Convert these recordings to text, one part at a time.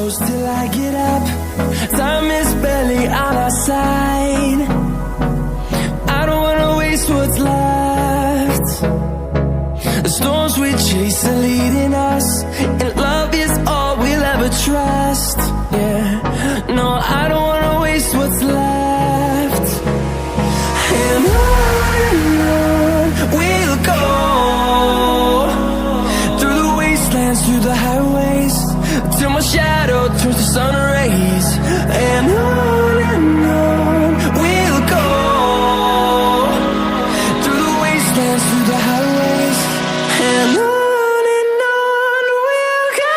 close till I get up. Time is barely on our side. I don't wanna waste what's left. The storms we chase are leading us, and love is all we'll ever trust. Yeah, no, I don't wanna waste what's left. And on we'll go, through the wastelands, through the highways, till my shadow turns to sun rays. And on we'll go, through the wastelands, through the highways, and on we'll go.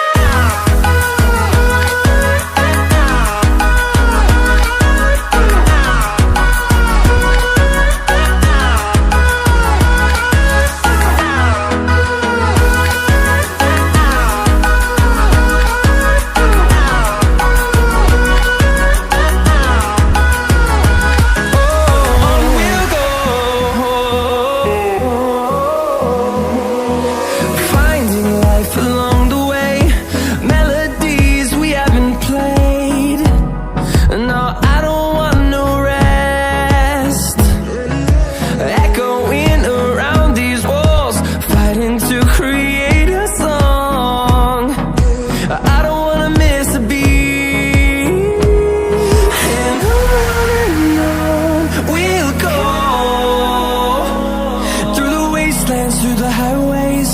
Through the highways,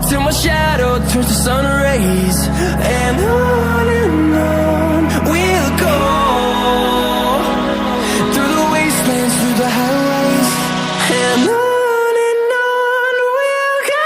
till my shadow turns to sun rays. And on we'll go, through the wastelands, through the highways, and on we'll go.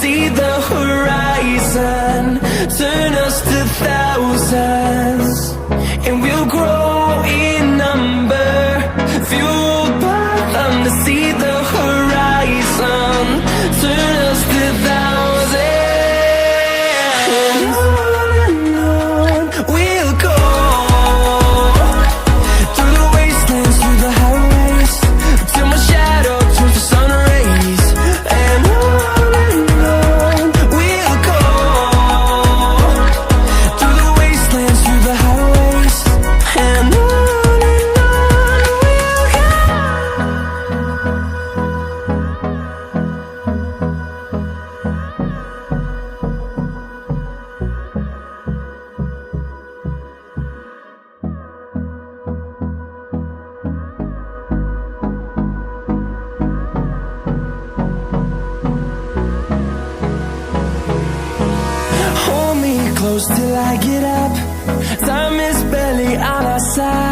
See the horizon, turn us to thousands, and we'll grow in number, fueled by them. To see the horizon, turn us to thousands, and on we'll go, through the wastelands, through the highways, till my shadow turns to sun rays. And close till I get up. Time is barely on our side.